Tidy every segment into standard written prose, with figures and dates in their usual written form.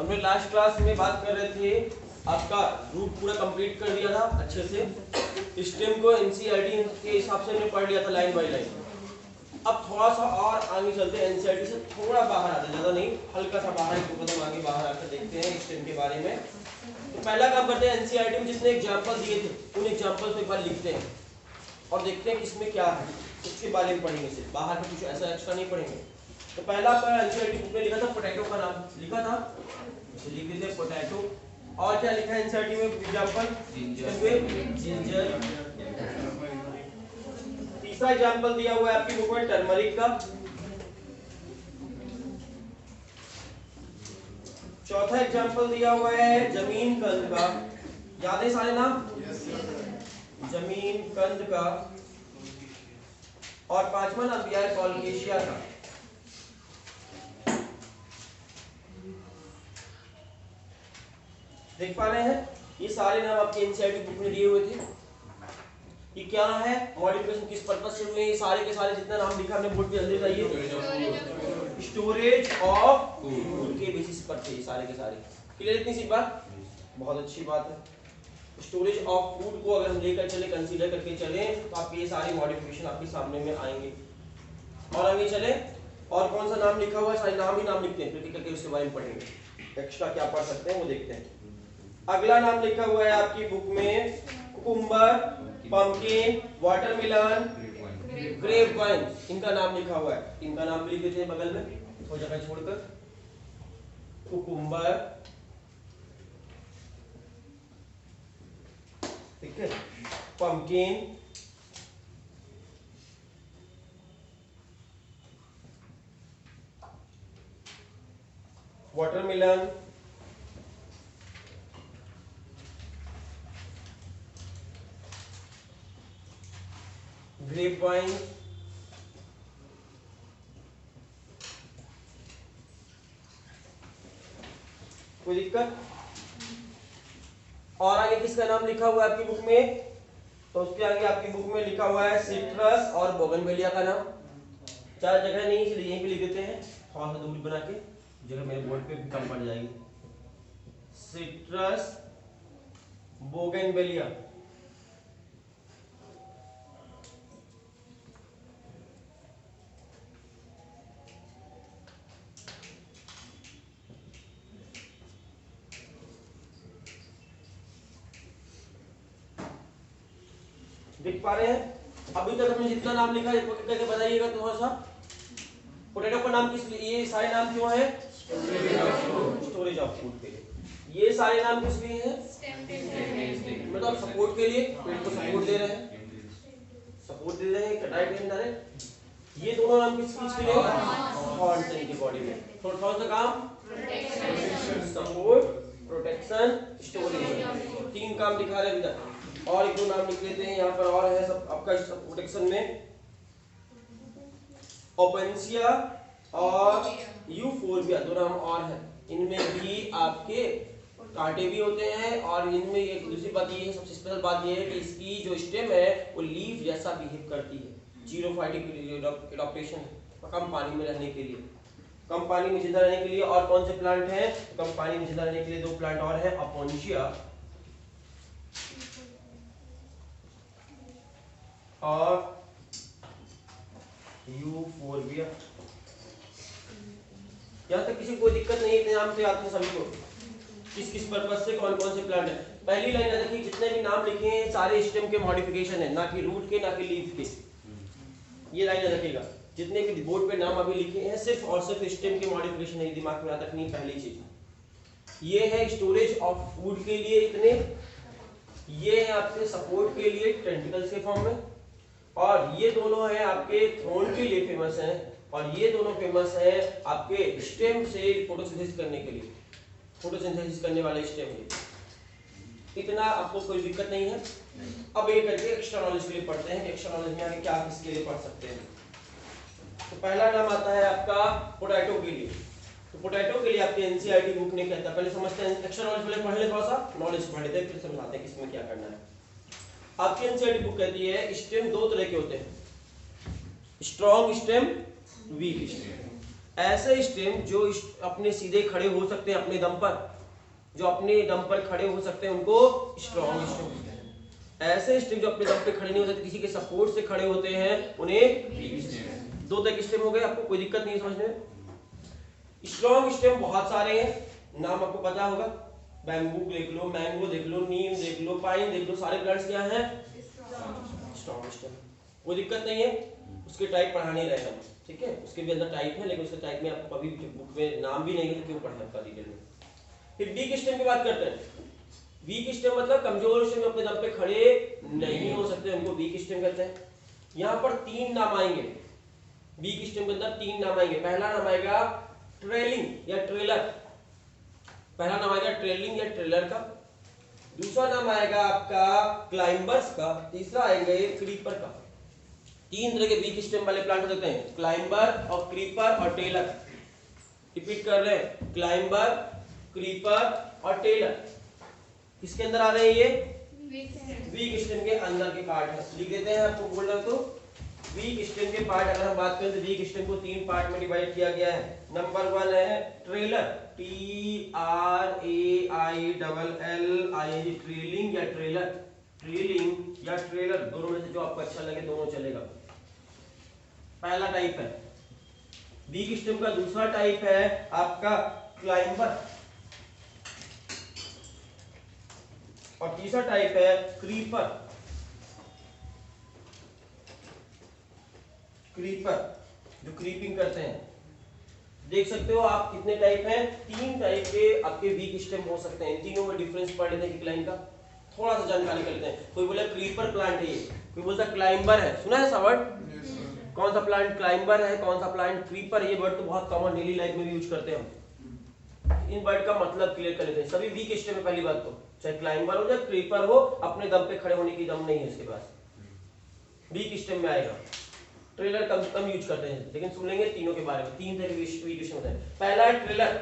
हमने last class में बात कर रहे थे, आपका रूट पूरा कंप्लीट कर दिया था अच्छे से। स्टेम को एनसीईआरटी के हिसाब से हमने पढ़ लिया था लाइन बाय लाइन। अब थोड़ा सा और आगे चलते हैं, एनसीईआरटी से थोड़ा बाहर आते, ज्यादा नहीं, हल्का सा बाहर, एक कदम आगे बाहर आकर देखते हैं स्टेम के बारे में। तो पहला काम करते हैं, एनसीईआरटी में जितने एग्जाम्पल दिए थे उन एग्जाम्पल को एक बार लिखते हैं और देखते हैं कि इसमें क्या है, उसके बारे में पढ़ेंगे। सिर्फ बाहर का कुछ ऐसा एक्स्ट्रा नहीं पढ़ेंगे। तो पहला आपका एनसीईआरटी बुक में लिखा था पोटैटो का नाम लिखा था, लिख दीजिए पोटैटो। और क्या लिखा है एनसीईआरटी में एग्जाम्पल? जिंजर। तीसरा एग्जाम्पल दिया हुआ है आपकी बुक में टर्मरिक का। चौथा एग्जाम्पल दिया हुआ है जमीन कंद का। याद है सारे नाम? जमीन कंद का। और पांचवा नाम दिया है कॉलकेशिया का। देख पा रहे हैं, ये सारे नाम आपके एनसीईआरटी बुक में दिए हुए थे। ये क्या है, मॉडिफिकेशन किस पर्पस से हुए, ये सारे के सारे जितना नाम लिखा हमने बोर्ड पे जल्दी बताइए। स्टोरेज ऑफ फूड के बेसिस पर थे ये सारे के सारे। क्लियर इतनी सी बात? बहुत अच्छी बात है। स्टोरेज ऑफ फूड को अगर हम लेकर चले, कंसीडर करके चले, तो आपके ये सारे मॉडिफिकेशन आपके सामने में आएंगे। और आगे चले, और कौन सा नाम लिखा हुआ है, सारे नाम ही नाम लिखते हैं, फिर करके उसके बारे में पढ़ेंगे। एक्स्ट्रा क्या पढ़ सकते हैं वो देखते हैं। अगला नाम लिखा हुआ है आपकी बुक में cucumber, pumpkin, watermelon, grape vine, इनका नाम लिखा हुआ है। इनका नाम भी लिख देते हैं बगल में थोड़ी जगह छोड़कर। कुकुम्बर, ठीक है, पंपकिन, वाटरमेलन, ग्रेप वाइन, कोई दिक्कत? और आगे किसका नाम लिखा हुआ है आपकी बुक में? तो उसके आगे आपकी बुक में लिखा हुआ है सिट्रस और बोगनवेलिया का नाम। चार जगह नहीं, इसलिए यहीं पे लिख देते हैं, थोड़ा सा दूरी बना के, जगह मेरे बोर्ड पे भी कम पड़ जाएगी। Citrus, bougainvillea. देख पा रहे हैं? अभी तक हमने जितना नाम लिखा है करके बताइएगा थोड़ा सा। पोटैटो का नाम किस लिए, ये सारे नाम क्यों है? स्टोरेज ऑफ फूड के लिए। ये सारे नाम किस लिए हैं? मतलब सपोर्ट के लिए, पेट को सपोर्ट दे रहे हैं, सपोर्ट दे रहे हैं, कटाई के अंदर है। ये दोनों नाम किस चीज के लिए? हॉर्न की बॉडी में। थोड़ा सा काम, सपोर्ट, प्रोटेक्शन, स्टोरेज, तीन काम दिखा रहे हैं अभी तक। और एक दो नाम लिख लेते हैं यहाँ पर और है सब आपका प्रोटेक्शन में, ओपेंसिया और यूफोर्बिया, दो नाम और हैं। इनमें भी आपके कांटे भी होते हैं, और इनमें एक दूसरी बात ये है, सबसे स्पेशल बात ये है कि इसकी जो स्टेम है वो लीफ जैसा बिहेव करती है। जीरोफाइटिक एडॉप्टेशन, कम पानी में रहने के लिए, कम पानी में जिंदा रहने के लिए। और कौन से प्लांट हैं कम पानी में जिंदा रहने के लिए? दो प्लांट और हैं, ओपेंसिया और यूफोर्बिया। यहाँ तक किसी कोई दिक्कत नहीं, इतने नाम से आपने सभी को किस किस पर्पस से कौन कौन से प्लांट है। पहली लाइन देखिए, जितने भी नाम लिखे हैं सारे स्टेम के मॉडिफिकेशन है, ना कि रूट के, ना कि लीफ के। ये लाइन रखिएगा, जितने भी बोर्ड पे नाम अभी लिखे हैं सिर्फ और सिर्फ स्टेम के मॉडिफिकेशन है, दिमाग में याद रखनी पहली चीज। ये है स्टोरेज ऑफ फूड के लिए इतने, ये है आपके सपोर्ट के लिए टेंटिकल्स के फॉर्म में, और ये दोनों हैं आपके थ्रोन के लिए फेमस हैं, और ये दोनों फेमस हैं आपके स्टेम से फोटोसिंथेसिस करने के लिए, फोटोसिंथेसिस करने वाले स्टेम के। इतना आपको कोई दिक्कत नहीं है। अब ये करके एक्स्ट्रा नॉलेज के लिए पढ़ते हैं कि एक्स्ट्रा नॉलेज में आगे क्या किसके लिए पढ़ सकते हैं। तो पहला नाम आता है आपका पोटैटो के लिए। तो पोटैटो के लिए आपके एनसीईआरटी बुक ने कहता है, पहले समझते हैं एक्स्ट्रा नॉलेज, पहले पढ़ ले, थोड़ा सा नॉलेज पढ़ लेते हैं, फिर समझाते हैं किसमें क्या करना है। आपकी एनसीईआरटी बुक कहती है स्टेम दो तरह के होते हैं, स्ट्रॉन्ग स्टेम, वीक स्टेम। ऐसे स्टेम जो अपने सीधे खड़े हो सकते हैं अपने दम पर, जो अपने दम पर खड़े हो सकते हैं उनको स्ट्रॉन्ग स्टेम। ऐसे स्टेम जो अपने दम पे खड़े नहीं हो सकते, किसी के सपोर्ट से खड़े होते हैं, उन्हें वीक स्टेम। दो तरह के स्टेम हो गए, आपको कोई दिक्कत नहीं है समझने में। स्ट्रॉन्ग स्टेम बहुत सारे हैं, नाम आपको पता होगा, बैम्बू देख लो, मैंगो देख लो, नीम देख लो, पाइन देख लो, सारे प्लांट्स क्या हैं स्ट्रॉन्ग स्टेम। कोई दिक्कत नहीं है, उसके टाइप पढ़ा नहीं रहे हम, ठीक है, उसके भी अंदर टाइप है, लेकिन उसके टाइप में आपको कभी बुक में नाम भी नहीं है तो क्यों पढ़े आपका डिटेल में। फिर वीक स्टेम की बात करते हैं। वीक स्टेम मतलब कमजोर स्टेम, अपने दम पे खड़े नहीं हो सकते, उनको वीक स्टेम कहते हैं। यहाँ पर तीन नाम आएंगे वीक स्टेम के अंदर, तीन नाम आएंगे। पहला नाम आएगा ट्रेलिंग या ट्रेलर, पहला नाम आएगा ट्रेलिंग या ट्रेलर का। दूसरा नाम आएगा आपका क्लाइंबर्स का, तीसरा आएगा ये क्रीपर का। तीन तरह के वीक स्टेम वाले प्लांट हो सकते हैं, क्लाइंबर और क्रीपर और टेलर। रिपीट कर रहे हैं, क्लाइंबर, क्रीपर और टेलर किसके अंदर आ रहे हैं? ये वीक स्टेम के अंदर के पार्ट है। लिख देते हैं, आपको बोल रहा हूं तो वीक स्टेम के पार्ट अगर हम बात करें तो वीक स्टेम को तीन पार्ट में डिवाइड किया गया है। नंबर 1 है ट्रेलर, TRAILLING, ट्रेलिंग या ट्रेलर, ट्रेलिंग या ट्रेलर दोनों में से जो आपको अच्छा लगे दोनों चलेगा। पहला टाइप है वीक स्टेम का। दूसरा टाइप है आपका क्लाइंबर और तीसरा टाइप है क्रीपर। क्रीपर जो क्रीपिंग करते हैं। देख सकते हो आप कितने टाइप हैं, तीन टाइप के आपके वीक स्टेम हो सकते हैं। तीनों में डिफरेंस पढ़ लेते हैं कि लाइन का थोड़ा सा जानकारी कर लेते हैं। कोई बोला क्रीपर प्लांट है, ये कोई बोलता क्लाइंबर है, सुना है ऐसा वर्ड? कौन सा प्लांट क्लाइंबर है, कौन सा प्लांट क्रीपर है, ये वर्ड तो बहुत कॉमन डेली लाइफ में भी यूज करते हैं हम। इन वर्ड का मतलब क्लियर कर लेते हैं। सभी वीक स्टेम में पहली बात तो चाहे क्लाइंबर हो चाहे क्रीपर हो, अपने दम पे खड़े होने की दम नहीं है इसके पास, वीक स्टेम में आएगा। ट्रेलर कम यूज करते हैं, लेकिन सुन लेंगे तीनों के बारे में। तीन तरह के वीक स्टेम होते हैं। पहला है ट्रेलर।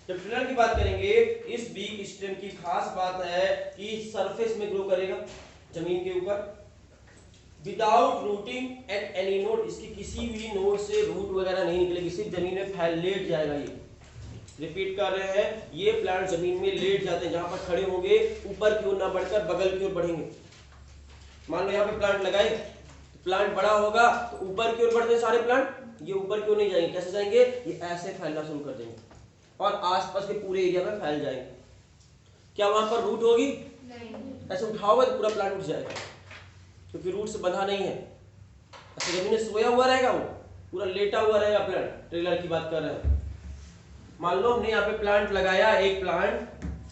जब ट्रेलर की बात करेंगे, इस वीक स्टेम की खास बात है कि सरफेस में ग्रो करेगा, जमीन के ऊपर, without routing at any node. इसकी किसी भी नोड से रूट वगैरह नहीं निकलेगी, सिर्फ जमीन में फैल लेट जाएगा। ये रिपीट कर रहे हैं, ये प्लांट जमीन में लेट जाते हैं, जहां पर खड़े होंगे ऊपर की ओर ना बढ़कर बगल की ओर बढ़ेंगे। मान लो यहाँ पे प्लांट लगाए, प्लांट बड़ा होगा तो ऊपर की ओर बढ़ते हैं सारे प्लांट, ये ऊपर की ओर नहीं जाएंगे। कैसे जाएंगे? ये ऐसे फैलना शुरू कर देंगे और आसपास के पूरे एरिया में फैल जाएंगे। क्या वहां पर रूट होगी? नहीं। ऐसे उठाओगे तो पूरा प्लांट उठ जाएगा, क्योंकि रूट से बंधा नहीं है। ऐसे जमीन में सोया हुआ रहेगा, वो पूरा लेटा हुआ रहेगा प्लांट। ट्रेलर की बात कर रहे हैं। मान लो हमने यहाँ पे प्लांट लगाया, एक प्लांट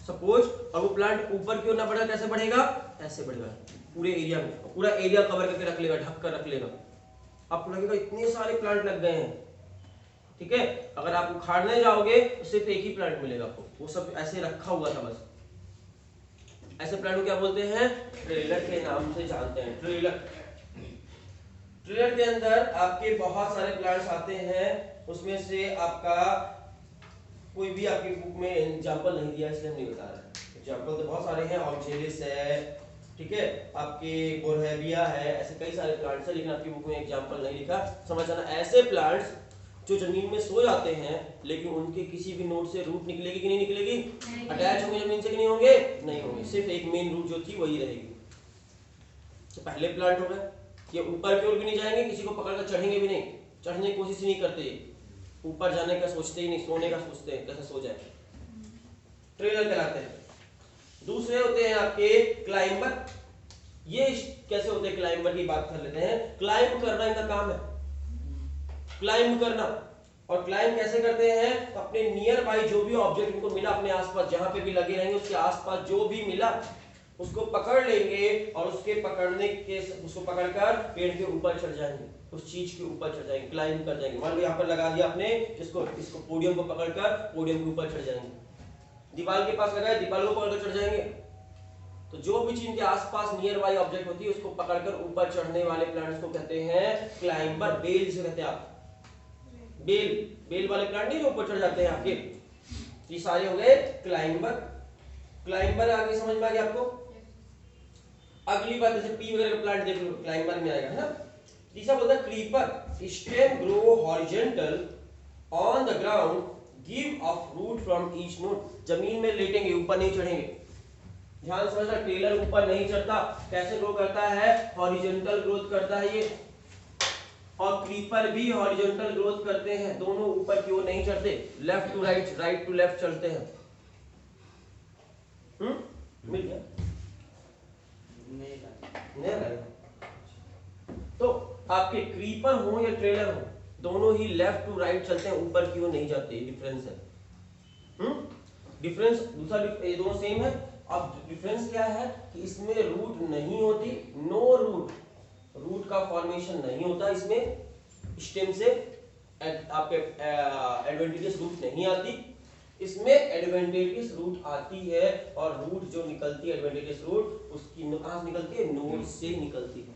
सपोज, और वो प्लांट ऊपर की ओर ना बढ़ेगा, कैसे बढ़ेगा? ऐसे बढ़ेगा पूरे एरिया में, पूरा एरिया कवर करके रख लेगा, ढक कर रख लेगा। आपको लगेगा इतने सारे प्लांट लग गए हैं, ठीक है। अगर आप उखाड़ने जाओगे तो सिर्फ एक ही प्लांट मिलेगा आपको, वो सब ऐसे रखा हुआ था बस। ऐसे प्लांट को क्या बोलते हैं? ट्रेलर के नाम से जानते हैं। ट्रेलर, ट्रेलर के अंदर आपके बहुत सारे प्लांट्स आते हैं, उसमें से आपका कोई भी आपकी बुक में एग्जांपल नहीं दिया, इसलिए हम नहीं बता रहे। एग्जांपल तो बहुत सारे हैं, ऑक्जेलिस है, ठीक है, आपके बोरहेबिया है, ऐसे कई सारे प्लांट्स हैं, लेकिन आपकी बुक में एग्जांपल नहीं लिखा। समझ आना, ऐसे प्लांट्स जो जमीन में सो जाते हैं, लेकिन उनके किसी भी नोड से रूट निकलेगी कि नहीं निकलेगी? अटैच होंगे जमीन से कि नहीं होंगे? नहीं होंगे, सिर्फ एक मेन रूट जो थी वही रहेगी। तो पहले प्लांट हो गए, ये ऊपर की ओर भी नहीं जाएंगे, किसी को पकड़ कर चढ़ेंगे भी नहीं, चढ़ने की कोशिश ही नहीं करते, ऊपर जाने का सोचते ही नहीं, सोने का सोचते हैं कैसे सो जाए। ट्रेलर कहलाते हैं। दूसरे होते हैं आपके क्लाइंबर। ये कैसे होते हैं? क्लाइंबर की बात कर लेते हैं। क्लाइंब करना इनका काम है, क्लाइंब करना। और क्लाइंब कैसे करते हैं? तो अपने नियर बाई जो भी ऑब्जेक्ट उनको मिला, अपने आसपास जहां पे भी लगे रहेंगे, उसके आसपास जो भी मिला उसको पकड़ लेंगे और उसको पकड़कर पेड़ के ऊपर चढ़ जाएंगे, उस चीज के ऊपर चढ़ जाएंगे, क्लाइंब कर जाएंगे। मान लो यहाँ पर लगा दिया आपने इसको पोडियम को पकड़कर पोडियम के ऊपर चढ़ जाएंगे। दीवार के पास लगाया, दीवार को पकड़कर चढ़ जाएंगे। तो जो भी चीज के आसपास नियर बाई ऑब्जेक्ट होती है, उसको पकड़कर ऊपर चढ़ने वाले प्लांट्स को कहते हैं क्लाइंबर। बेल जिसे कहते हैं आप, बेल वाले प्लांट नहीं जो ऊपर चढ़ जाते हैं आपके, ये सारे हो गए क्लाइंबर। क्लाइंबर आगे समझ में आ गया आपको? अगली बात, जैसे पी वगैरह का प्लांट देख लो, क्लाइंबर में आएगा, है ना। तीसरा बोलता है creeper. Stem grow horizontal on the ground give off root from each node, जमीन में लेटेंगे, ऊपर नहीं चढ़ेंगे। ध्यान समझना, टेलर ऊपर नहीं चढ़ता, कैसे ग्रो करता है, हॉरिजॉन्टल ग्रोथ करता है ये, और क्रीपर भी हॉरिजॉन्टल ग्रोथ करते हैं, दोनों ऊपर की ओर नहीं चढ़ते, left to right, right to left चलते हैं। मिल गया? नहीं लगेगा। तो आपके क्रीपर हो या ट्रेलर हो, दोनों ही लेफ्ट टू राइट चलते हैं, ऊपर की ओर नहीं जाते, डिफरेंस है। डिफरेंस दूसरा, ये दोनों सेम है। अब डिफरेंस क्या है कि इसमें रूट नहीं होती, नो रूट, रूट का फॉर्मेशन नहीं होता इसमें, स्टेम से आपके एडवेंटिशियस रूट नहीं आती, इसमें एडवेंटिशियस रूट आती है, और रूट जो निकलती है एडवेंटिशियस रूट, उसकी कहां से निकलती है, नोड से निकलती है,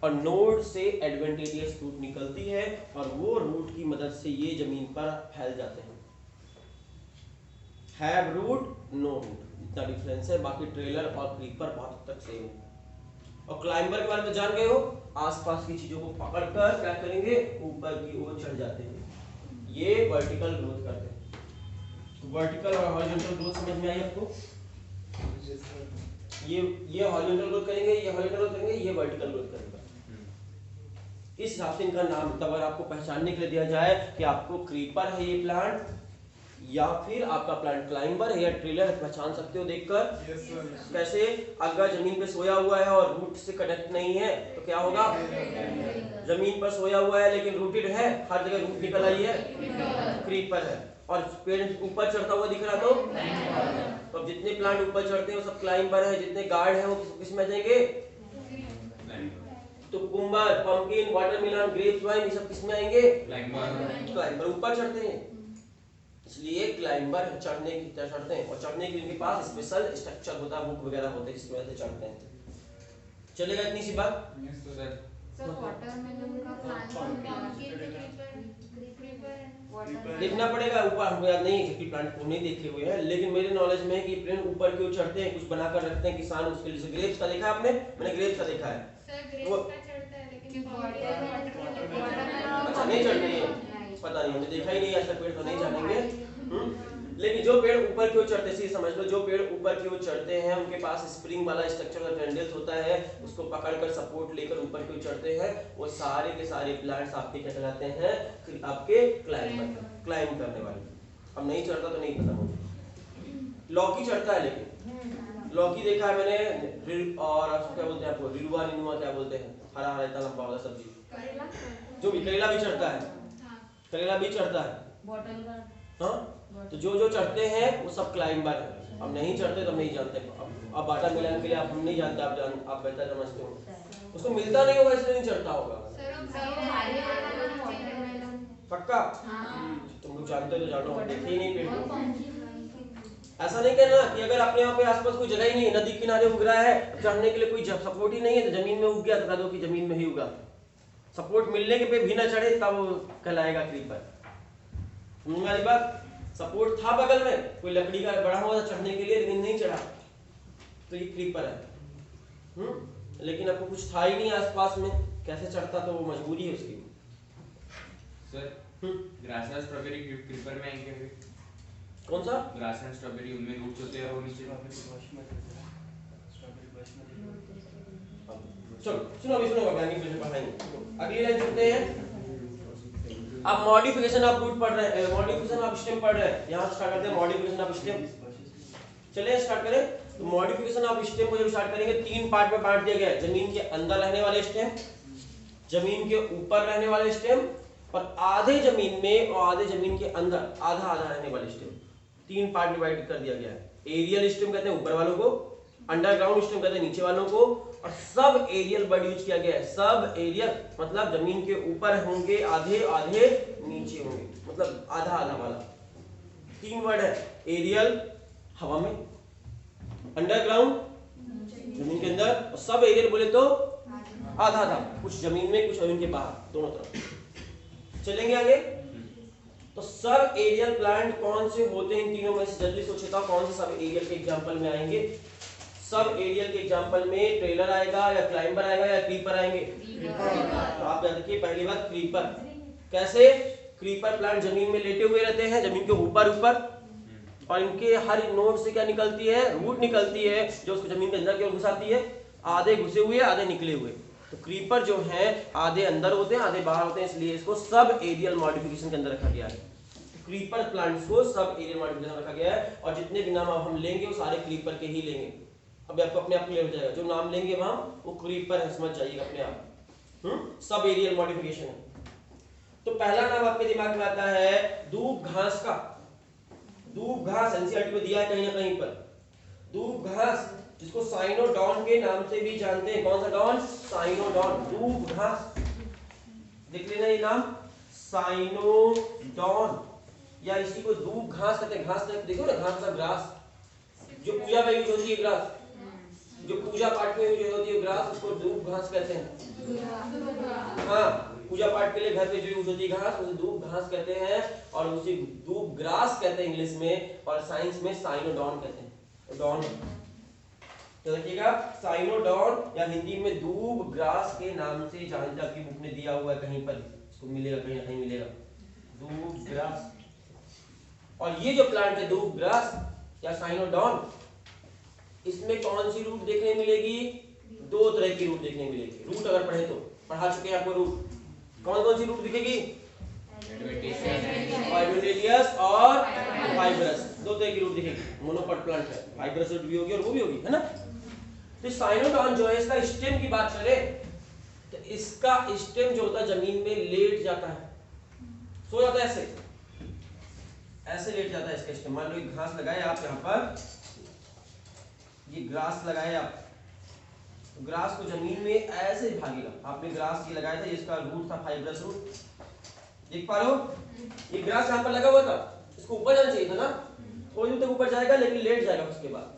और नोड से एडवेंटिशियस रूट निकलती है, और वो रूट की मदद से ये जमीन पर फैल जाते हैं। हैव रूट, नो रूट, इतना डिफरेंस है। बाकी ट्रेलर और क्रीपर बहुत हद तक सेम है। और क्लाइंबर के बारे में जान गए हो, आसपास की चीजों को पकड़कर क्या करेंगे, ऊपर की ओर चढ़ जाते हैं, ये वर्टिकल ग्रोथ करते हैं। वर्टिकल और हॉरिजॉन्टल ग्रोथ समझ में आई आपको? ये हॉरिजॉन्टल ग्रोथ करेंगे, ये हॉरिजॉन्टल ग्रोथ करेंगे, ये वर्टिकल ग्रोथ करेगा। इस हिसाब से इनका नाम, तब अगर आपको पहचानने के लिए दिया जाए कि आपको क्रीपर है ये प्लांट, या फिर आपका प्लांट क्लाइंबर है या ट्रेलर, पहचान सकते हो देखकर। कैसे? अगर जमीन पे सोया हुआ है और रूट से कनेक्ट नहीं है तो क्या होगा, जमीन पर सोया हुआ है लेकिन रूटेड है, हर जगह रूट निकल आई है, क्रीपर है। और पेड़ ऊपर चढ़ता हुआ दिख रहा तो अब जितने प्लांट ऊपर चढ़ते हैं वो सब क्लाइंबर है, जितने गार्ड है वो किस में जाएंगे, तो cucumber, pumpkin, watermelon, grapes, wine, ये सब किस में आएंगे, क्लाइंबर, ऊपर चढ़ते हैं, इसलिए क्लाइंबर चढ़ने की चढ़ते हैं, और चढ़ने के इनके पास स्पेशल स्ट्रक्चर होता है, बुक वगैरह होते हैं जिसकी वजह से चढ़ते हैं। चलेगा इतनी सी बात? सर वाटरमेलन का प्लांट देखना पड़ेगा, ऊपर हमको याद नहीं है क्योंकि प्लांट को नहीं देखे हुए हैं, लेकिन मेरे नॉलेज में है कि प्लांट ऊपर क्यों चढ़ते हैं, कुछ बनाकर रखते हैं किसान उसके लिए। ग्रेप्स का देखा आपने? मैंने ग्रेप्स का देखा है। सर ग्रेप्स का चढ़ता है लेकिन वाटरमेलन नहीं चढ़ते हैं, पता नहीं, हमने देखा ही नहीं, ऐसा पेड़ तो नहीं चढ़ेंगे। लेकिन जो पेड़ ऊपर की ओर चढ़ते हैं, समझ लो जो पेड़ ऊपर की ओर चढ़ते हैं उनके पास स्प्रिंग वाला स्ट्रक्चर टेंडल्स होता है, उसको पकड़कर सपोर्ट लेकर ऊपर की ओर चढ़ते हैं, वो सारे के सारे प्लांट्स आपके क्या कहलाते हैं, आपके क्लाइंब करने वाले। अब नहीं चढ़ता तो नहीं पता मुझे। लौकी चढ़ता है, लेकिन लौकी देखा है मैंने, और क्या बोलते हैं आपको, रिलुआ निनुआ क्या बोलते हैं, हरा हरा इतना लंबा वाला सब्जी, जो भी करेला भी चढ़ता है, करेला भी चढ़ता है। हाँ, तो जो जो चढ़ते हैं वो सब क्लाइंबर है। अब नहीं चढ़ते तो नहीं जानते। अब वाटरमेलन के लिए आप हम नहीं जानते, आप बेहतर समझते हो, उसको मिलता नहीं होगा इसलिए नहीं चढ़ता होगा। पक्का? तुम लोग जानते हो तो जानो, देखे ही नहीं पेड़ को। ऐसा नहीं कहना कि अगर अपने यहाँ पे आसपास कोई जगह ही नहीं है, नदी किनारे उग रहा है, चढ़ने के लिए कोई सपोर्ट ही नहीं है, तो जमीन में उग गया तो कह दो कि जमीन में ही उगा। सपोर्ट मिलने के पे भी ना चढ़े तब कहलाएगा क्रीपर। तुम्हारी बात, सपोर्ट था बगल में, कोई लकड़ी का बड़ा हुआ था चढ़ने के लिए लेकिन नहीं चढ़ा, तो ये क्रीपर है। लेकिन आपको कुछ था ही नहीं आसपास में, कैसे चढ़ता, तो वो मजबूरी है उसकी। Sir grass and strawberry creeper में आएंगे फिर? कौन सा? ग्रास एंड स्ट्रॉबेरी, उनमें रूट्स होते हैं और नीचे। चलो सुनो, अभी सुनो, पढ़ाएंगे। अगली लाइन चलते हैं। अब मॉडिफिकेशन ऑफ रूट पढ़ रहे हैं, मॉडिफिकेशन ऑफ स्टेम पढ़ रहे हैं। यहाँ स्टार्ट करते हैं मॉडिफिकेशन ऑफ स्टेम। चलिए स्टार्ट करें। तो मॉडिफिकेशन ऑफ स्टेम को जब स्टार्ट करेंगे, 3 पार्ट में बांट दिया गया है। जमीन के अंदर रहने वाले स्टेम, जमीन के ऊपर रहने वाले स्टेम, और आधे जमीन में और आधे जमीन के अंदर आधा आधा रहने वाले स्टेम। 3 पार्ट डिवाइड कर दिया गया है। एरियल स्टेम कहते हैं ऊपर वालों को, अंडरग्राउंड स्टेम कहते हैं नीचे वालों को, और सब एरियल वर्ड यूज किया गया है। सब एरियल मतलब जमीन के ऊपर होंगे आधे, आधे नीचे होंगे, मतलब आधा आधा वाला। 3 वर्ड है, एरियल हवा में, अंडरग्राउंड जमीन के अंदर, और सब एरियल बोले तो आधा आधा, कुछ जमीन में कुछ जमीन के बाहर, दोनों तरफ। चलेंगे आगे। तो सब एरियल प्लांट कौन से होते हैं इन तीनों में से? जल्दी सोचता हूं, कौन से सब एरियल के एग्जांपल में आएंगे? सब एरियल के एग्जांपल में ट्रेलर आएगा या क्लाइंबर आएगा या क्रीपर आएंगे? तो आप याद रखिए, पहली बात क्रीपर। कैसे? क्रीपर प्लांट जमीन में लेटे हुए रहते हैं, जमीन के ऊपर ऊपर, और इनके हर नोड से क्या निकलती है, रूट निकलती है जो उसको जमीन के अंदर की ओर घुसाती है। आधे घुसे हुए आधे निकले हुए। तो क्रीपर जो है आधे अंदर होते हैं आधे बाहर होते हैं, इसलिए इसको सब एरियल मॉडिफिकेशन के अंदर रखा गया है। क्रीपर प्लांट्स को सब एरियल मॉडिफिकेशन में रखा गया है, और जितने भी नाम अब हम लेंगे वो सारे क्रीपर के ही लेंगे। अभी आपको अपने आप क्लियर हो जाएगा, जो नाम लेंगे वहां वो क्रीपर है, समझ जाइएगा अपने आप। सब एरियल मॉडिफिकेशन है। तो पहला नाम आपके दिमाग में आता है दूब घास का। दूब घास एनसीईआरटी में दिया है कहीं ना कहीं पर। दूब घास जिसको साइनोडॉन के नाम से भी जानते हैं। कौन सा डॉन? साइनोडॉन। दूब घास देख लेना ये नाम, साइनोडॉन, या इसी को दूब घास कहते हैं। घास देखो ना, घास का ग्रास जो पूजा में यूज होती है, ग्रास जो पूजा पाठ में यूज होती है ग्रास, उसको दूब घास कहते हैं। हाँ, पूजा पाठ के लिए घर पे जो यूज होती है घास उसे दूब घास कहते हैं, और उसे दूब ग्रास कहते हैं इंग्लिश में, और साइंस में साइनोडॉन कहते हैं। डॉन तो देखिएगा, साइनोडॉन या हिंदी में दूब ग्रास के नाम से जानते, आपकी बुक में दिया हुआ है कहीं पर, इसको मिलेगा कहीं ना कहीं मिलेगा, दूब ग्रास। और ये जो प्लांट है दूब ग्रास या साइनोडॉन, इसमें कौन सी रूट देखने मिलेगी? दो तरह की रूट देखने मिलेगी। रूट अगर पढ़े तो पढ़ा चुके हैं आपको रूट। कौन कौन सी रूट दिखेगी? एडवेंटिशियस और फाइब्रस, दो तरह की रूट दिखेगी। मोनोपॉट प्लांट है, फाइब्रस रूट भी होगी और वो भी होगी, है ना। तो साइनोडॉन जो है, इसका स्टेम की बात करें तो इसका स्टेम जो होता है जमीन में लेट जाता है, सो जाता है, ऐसे लेट जाता है इसका स्टेम। मान लो घास लगाए आप यहाँ पर, ये ग्रास लगाए आप, तो ग्रास को जमीन में ऐसे भागेगा। आपने ग्रास ये लगाया था, इसका रूट था फाइब्रस रूट, देख पा रहे हो? ये ग्रास यहाँ पर लगा हुआ था, इसको ऊपर जाना चाहिए था ना, थोड़ी दूर तक ऊपर जाएगा लेकिन लेट जाएगा उसके बाद,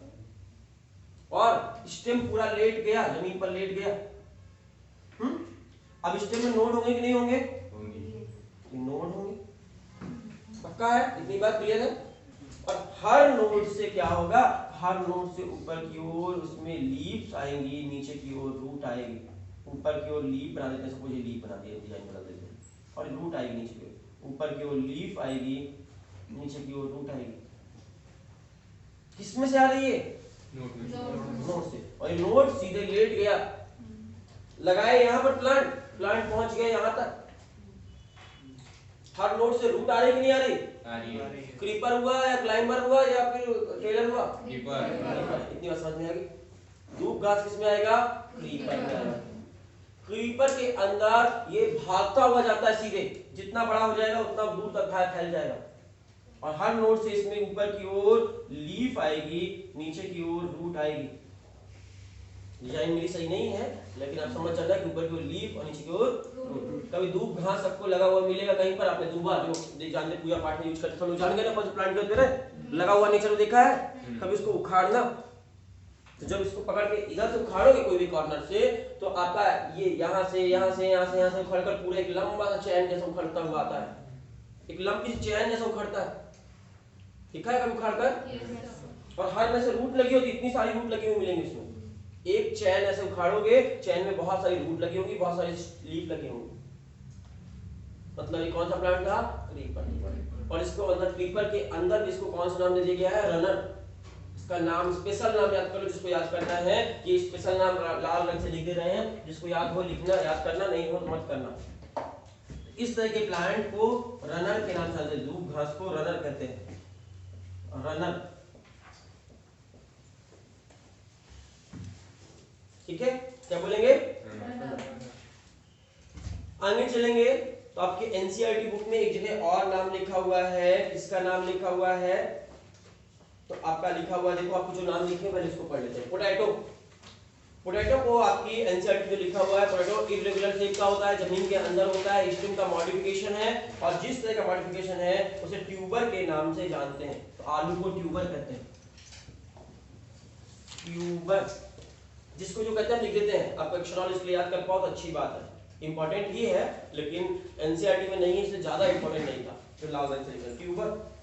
और स्टेम पूरा लेट गया, जमीन पर लेट गया। अब स्टेम में नोड होंगे कि नहीं होंगे? नोड होंगे, पक्का है? इतनी बात क्लियर है। और हर नोड से क्या होगा? हर नोड से ऊपर की ओर उसमें लीव्स आएंगी, नीचे की ओर रूट आएगी। ऊपर की ओर लीफ बना देते हैं, सपोज ये लीफ बना दिया, डिजाइन बना देते हैं, और रूट आएगी नीचे की ओर। ऊपर की ओर लीफ आएगी, नीचे की ओर रूट आएगी। किसमें से आ रही है? नोड से। और ये नोड सीधे लेट गया, लगाए यहाँ पर प्लांट, प्लांट पहुंच गया यहाँ तक। हर नोड से रूट आ रही कि नहीं आ रही? आ रही है। क्रीपर हुआ या क्लाइंबर हुआ या फिर ट्रेलर हुआ? क्रीपर। इतनी बात समझ में आ गई। दूब घास किसमें आएगा? क्रीपर में आएगा। क्रीपर के अंदर ये भागता हुआ जाता है सीधे, जितना बड़ा हो जाएगा उतना दूर तक फैल जाएगा। और हर नोड से इसमें ऊपर की ओर लीफ आएगी, नीचे की ओर रूट आएगी। डिजाइन मेरी सही नहीं है लेकिन आप समझ चल रहा है कि ऊपर की ओर लीफ और नीचे की ओर रूट। कभी दूब घास सबको लगा हुआ मिलेगा कहीं पर? आपने दूबा जो जानते पूजा पाठ में यूज करते हैं, जान गए ना, कौन सा प्लांट होते हैं लगा हुआ नेचर देखा है? कभी उसको उखाड़ना, तो जब इसको पकड़ के इधर से उखाड़ोगे कोई भी कॉर्नर से, तो आपका ये यहाँ से उखड़कर पूरे एक लंबा सा चैन जैसा उखड़ता हुआ आता है, एक लंबी चैन जैसा उखड़ता है, दिखा है कभी उखाड़कर? और हर में से रूट लगी होती, इतनी सारी रूट लगी हुई मिलेंगी इसमें। एक चैन ऐसे उखाड़ोगे, चैन में बहुत सारी रूट लगी होंगी, बहुत सारी लीफ लगी होंगी। मतलब ये कौन सा प्लांट था? क्रीपर। और इसको अंदर, क्रीपर के अंदर भी इसको कौन सा नाम दे दिया गया है? रनर। इसका नाम, स्पेशल नाम याद करो, जिसको याद करना है ये स्पेशल नाम लाल रंग से लिख दे रहे हैं, जिसको याद हो लिखना, याद करना, नहीं हो तो मत करना। इस तरह के प्लांट को रनर के नाम से, दूब घास को रनर कहते हैं, रनर। ठीक है, क्या बोलेंगे? आगे चलेंगे तो आपके एनसीईआरटी बुक में एक जगह और नाम लिखा हुआ है, इसका नाम लिखा हुआ है, तो आपका लिखा हुआ देखो, आपको जो नाम लिखे पहले इसको पढ़ लेते हैं। पोटैटो। पोटैटो को आपकी एनसीईआरटी जो लिखा हुआ है, पोटैटो इर्रेगुलर शेप का होता है, जमीन के अंदर होता है, स्टेम का मॉडिफिकेशन है, और जिस तरह का मॉडिफिकेशन है उसे ट्यूबर के नाम से जानते हैं। तो आलू को ट्यूबर कहते हैं, ट्यूबर, जिसको जो कहते हैं लिख देते हैं। आपको अक्षराल इसलिए याद कर पाओ तो अच्छी बात है, इंपॉर्टेंट ही है लेकिन एनसीईआरटी में नहीं है, इससे ज्यादा इंपॉर्टेंट नहीं था, तो लाल रंग से लिखा ट्यूबर।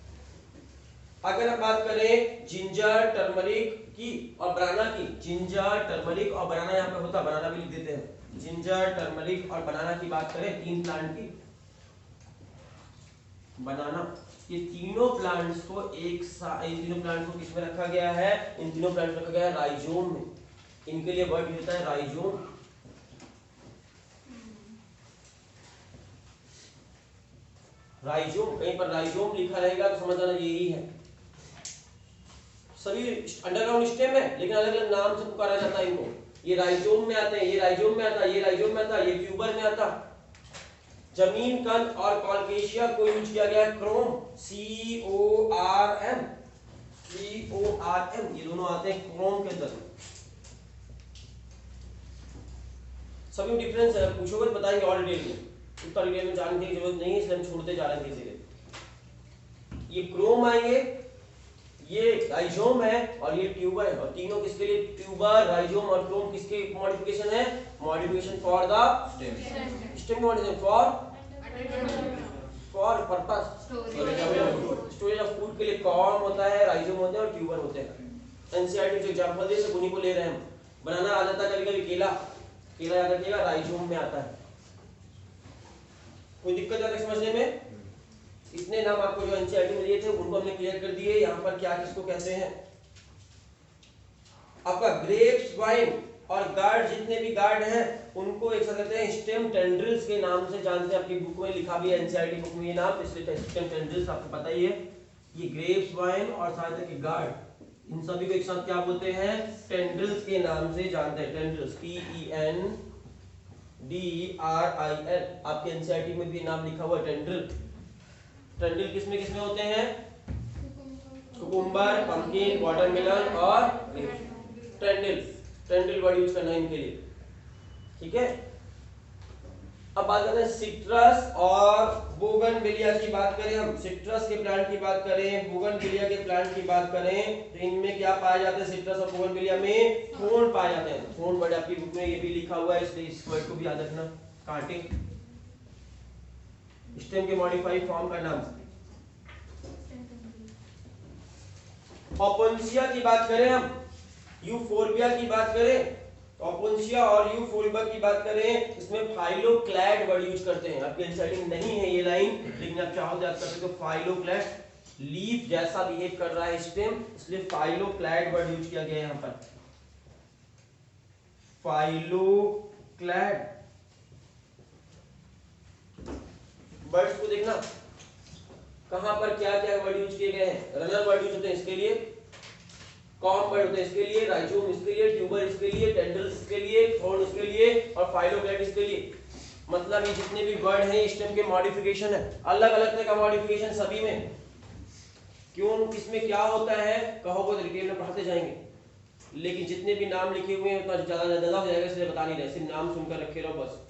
अगर हम बात करें जिंजर, टर्मरिक की और बनाना की, जिंजर, टर्मरिक और बनाना, यहाँ पे होता बनाना भी लिख देते हैं। जिंजर, टर्मरिक और बनाना की बात करें, तीन प्लांट की, बनाना। ये तीनों प्लांट्स को इन तीनों प्लांट्स को किसमें रखा गया है? इन तीनों प्लांट्स को रखा गया है राइजोम में। इनके लिए वर्ड होता है राइजोम। राइजोम, कहीं पर राइजोम लिखा रहेगा तो समझ आना यही है। सभी अंडरग्राउंड स्टेम है लेकिन अलग अलग नाम से पुकारा जाता है इनको। ये राइजोम में आते हैं, ये राइजोम में आता है, ये राइजोम में आता है, ये ट्यूबर में आता है। जमीन कंद और कॉलकेशिया को यूज किया गया क्रोम, CORM, ये दोनों आते हैं क्रोम के अंदर। सभी डिफरेंस है, पूछोगे तो बताएंगे और डिटेल में, उतना डिटेल में जानने की जरूरत नहीं है इसलिए हम छोड़ते जा रहे हैं धीरे-धीरे। ये क्रोम आएंगे, ये राइजोम है और ये ट्यूबर है। और तीनों किसके लिए? ट्यूबर, राइजोम और क्रोम किसके मॉडिफिकेशन है? Modification for the stem, modification for purpose storage of food के लिए कॉर्म होता है, राइजोम होते हैं और ट्यूबर होते हैं। एनसीईआरटी जो एग्जांपल दे उन्हीं को ले रहे हैं हम। बनाना आ जाता है कभी-कभी केला, केला याद रखिएगा राइजोम में आता है। कोई दिक्कत है समझने में? इतने नाम आपको जो एनसीईआरटी में दिए थे उनको हमने क्लियर कर दिए। यहाँ पर क्या किसको कहते हैं? आपका ग्रेप्स, वाइन और गार्ड, जितने भी गार्ड हैं उनको एक साथ कहते हैं स्टेम टेंड्रिल्स के नाम से जानते हैं। आपकी बुक में लिखा भी है, एनसीईआरटी बुक में ये नाम, इसलिए स्टेम टेंड्रिल्स आपको पता ही है। ये ग्रेप्स, वाइन और साथ के गार्ड, इन सभी को एक साथ क्या बोलते हैं? टेंड्रिल्स के नाम से जानते हैं। Tendrils, TENDRIL। आपके एनसीईआरटी में भी नाम लिखा हुआ है टेंड्रिल। टेंड्रिल किसमें किसमें होते हैं? कुकुम्बर, पंपकिन, वाटरमेलन और टेंड्रिल। टेंड्रिल वर्ड यूज करना है इनके लिए, ठीक है। अब बात करते हैं सिट्रस और बोगनविलिया की बात करें हम। सिट्रस के प्लांट की बात करें, बोगनविलिया के प्लांट की बात करें तो इनमें क्या पाया जाता है? सिट्रस और बोगनविलिया में थोर्न पाए जाते हैं। थोर्न वर्ड आपकी बुक में ये भी लिखा हुआ है इसलिए इस वर्ड को भी याद रखना। कांटे, स्टेम के मॉडिफाइड फॉर्म का नाम। ओपोन्सिया की बात करें हम, यूफोर्बिया की बात करें, ओपोन्सिया और यूफोर्बिया की बात करें, इसमें फाइलोक्लैड वर्ड यूज करते हैं। आपके एनसीईआरटी में नहीं है ये लाइन लेकिन आप चाहो तो याद कर सकते हो। फाइलोक्लैड, लीफ जैसा बिहेव कर रहा है स्टेम, इसलिए फाइलोक्लैड वर्ड यूज किया गया है यहाँ पर। फाइलोक्लैड वर्ड्स को देखना कहां पर क्या क्या वर्ड यूज किए गए हैं। रनर वर्ड यूज होते हैं इसके लिए, कॉर्म वर्ड होते हैं इसके लिए, राइजोम इसके लिए, ट्यूबर इसके लिए, टेंड्रिल्स इसके लिए, थोर्न इसके लिए और फाइलोक्लैड इसके लिए। मतलब ये जितने भी वर्ड हैं स्टेम के मॉडिफिकेशन है, अलग अलग तरह का मॉडिफिकेशन सभी में। क्यों, किसमें क्या होता है कहोगे तो डिटेल में पढ़ते जाएंगे, लेकिन जितने भी नाम लिखे हुए हैं उतना ज्यादा हो जाएगा इसलिए बता नहीं रहे, सिर्फ नाम सुनकर रखे रहो बस।